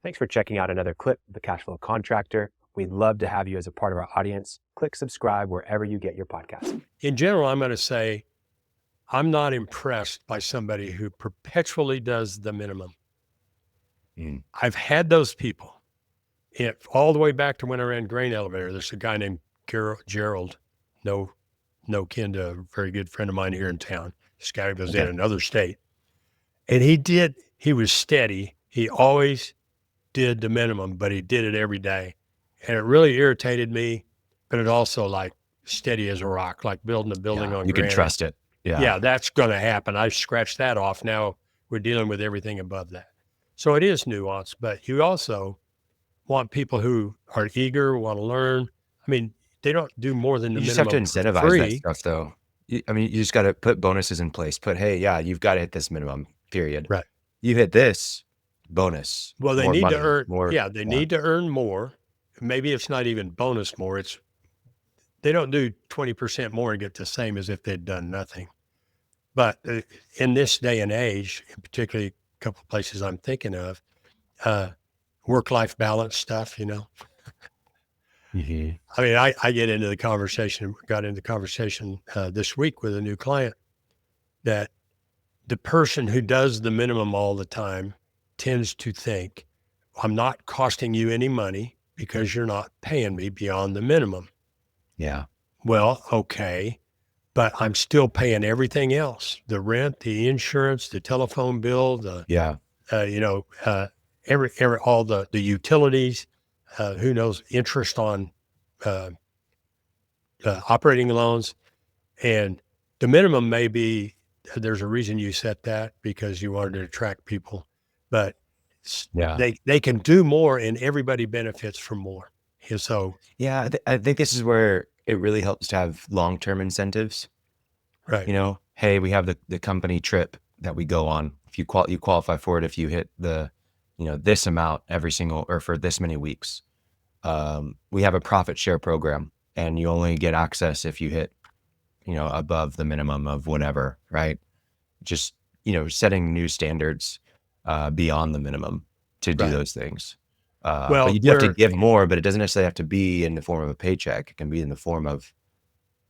Thanks for checking out another clip of the Cashflow Contractor. We'd love to have you as a part of our audience. Click subscribe wherever you get your podcast. In general, I'm going to say I'm not impressed by somebody who perpetually does the minimum. I've had those people. All the way back to when I ran grain elevator. There's a guy named Gerald, no kin to a very good friend of mine here in town. This guy was in another state. And he was steady. He always did the minimum, but he did it every day. And it really irritated me, but it also like steady as a rock, like building a building on you granite. can trust it. Yeah, that's going to happen. I scratched that off. Now we're dealing with everything above that. So it is nuanced, but you also want people who are eager, want to learn. I mean, they don't do more than the You just minimum have to incentivize free. that stuff, though. You just got to put bonuses in place. You've got to hit this minimum, period. Right. You hit this, bonus. Well, they more need money, to earn. more. They need to earn more. Maybe it's not even bonus more. They don't do 20% more and get the same as if they'd done nothing. But in this day and age, particularly a couple of places I'm thinking of, work-life balance stuff, Mm-hmm. I mean, I got into the conversation this week with a new client that the person who does the minimum all the time tends to think, I'm not costing you any money because you're not paying me beyond the minimum. Yeah. Well, okay, but I'm still paying everything else, the rent, the insurance, the telephone bill, all the utilities, who knows, interest on operating loans. And the minimum may be, there's a reason you set that because you wanted to attract people, but they can do more and everybody benefits from more. And so, I think this is where it really helps to have long-term incentives. right. Hey, we have the company trip that we go on. If you qualify for it, if you hit the, this amount or for this many weeks, we have a profit share program and you only get access if you hit, above the minimum of whatever, right? Just, setting new standards, beyond the minimum to do those things. But you do have to give more, but it doesn't necessarily have to be in the form of a paycheck. It can be in the form of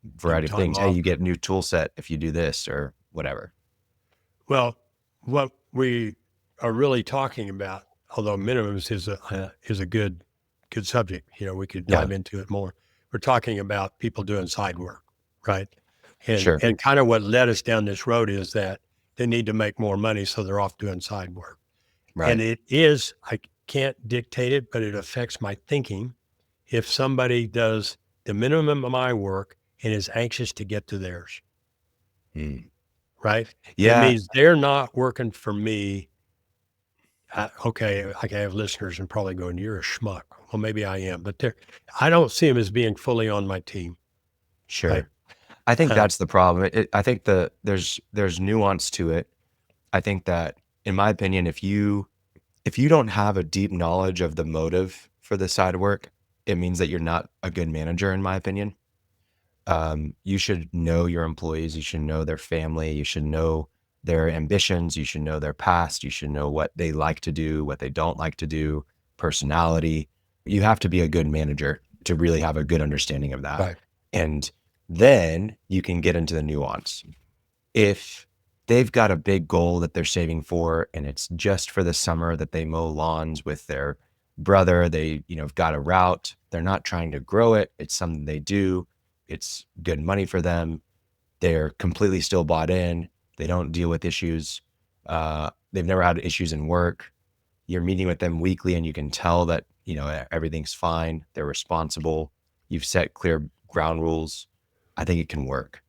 a variety of things. Hey, you get a new tool set if you do this or whatever. Well, what we are really talking about, although minimums is a good subject, we could dive into it more. We're talking about people doing side work, right? And kind of what led us down this road is that they need to make more money, so they're off doing side work. Right. And it is, I can't dictate it, but it affects my thinking. If somebody does the minimum of my work and is anxious to get to theirs, right? Yeah. It means they're not working for me. Okay, I have listeners and probably going, you're a schmuck. Well, maybe I am, but I don't see them as being fully on my team. Sure. Right? I think that's the problem. I think there's nuance to it. I think that, in my opinion, if you don't have a deep knowledge of the motive for the side work, it means that you're not a good manager, in my opinion. You should know your employees. You should know their family. You should know their ambitions. You should know their past. You should know what they like to do, what they don't like to do, personality. You have to be a good manager to really have a good understanding of that. Right. And then you can get into the nuance. If they've got a big goal that they're saving for, and it's just for the summer that they mow lawns with their brother, they, have got a route. They're not trying to grow it. It's something they do. It's good money for them. They're completely still bought in. They don't deal with issues. They've never had issues in work. You're meeting with them weekly and you can tell that, everything's fine. They're responsible. You've set clear ground rules. I think it can work.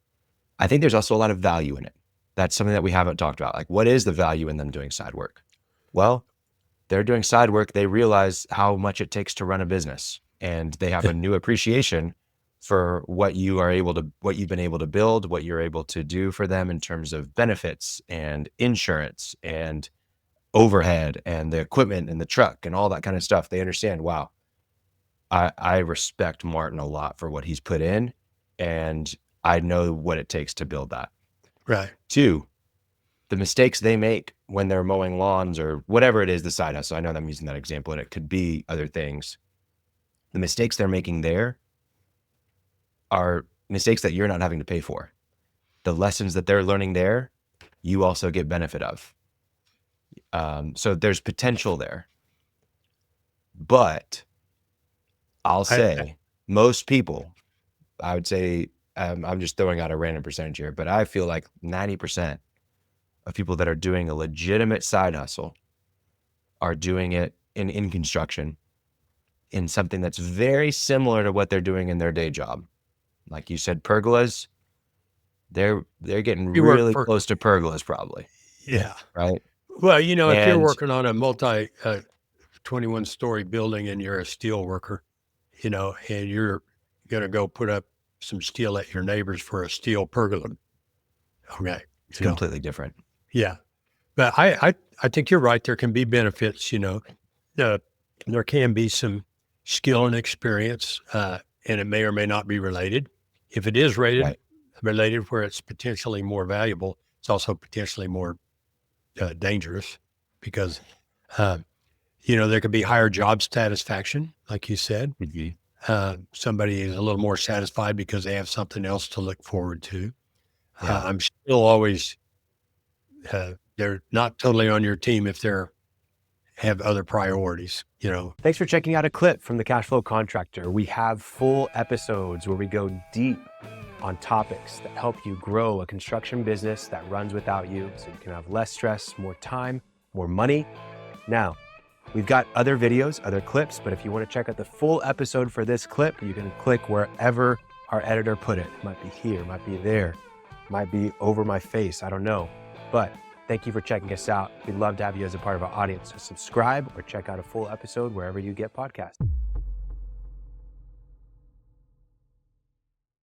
I think there's also a lot of value in it. That's something that we haven't talked about. Like, what is the value in them doing side work? Well, they're doing side work. They realize how much it takes to run a business, and they have a new appreciation for what you've been able to build, what you're able to do for them in terms of benefits and insurance and overhead and the equipment and the truck and all that kind of stuff. They understand, wow, I respect Martin a lot for what he's put in, and I know what it takes to build that. Right. 2, the mistakes they make when they're mowing lawns or whatever it is, the side hustle. I know I'm using that example and it could be other things. The mistakes they're making there are mistakes that you're not having to pay for. The lessons that they're learning there, you also get benefit of. So there's potential there. But I'll say most people, I would say, I'm just throwing out a random percentage here, but I feel like 90% of people that are doing a legitimate side hustle are doing it in construction in something that's very similar to what they're doing in their day job. Like you said, pergolas, they're getting You work really for, close to pergolas probably, yeah. right? Well, you know, if you're And working on a 21-story building and you're a steel worker, you know, and you're going to go put up some steel at your neighbor's for a steel pergola. Okay. it's completely different. Yeah. But I think you're right. There can be benefits, you know, there can be some skill and experience, and it may or may not be related. If it is Right. related where it's potentially more valuable, it's also potentially more dangerous because, you know, there could be higher job satisfaction, like you said. Somebody is a little more satisfied because they have something else to look forward to. Yeah. I'm still always, they're not totally on your team if they're have other priorities, you know. Thanks for checking out a clip from the Cashflow Contractor. We have full episodes where we go deep on topics that help you grow a construction business that runs without you so you can have less stress, more time, more money. Now, we've got other videos, other clips, but if you want to check out the full episode for this clip, you can click wherever our editor put it. It might be here, it might be there, it might be over my face, I don't know. But thank you for checking us out. We'd love to have you as a part of our audience. So subscribe or check out a full episode wherever you get podcasts.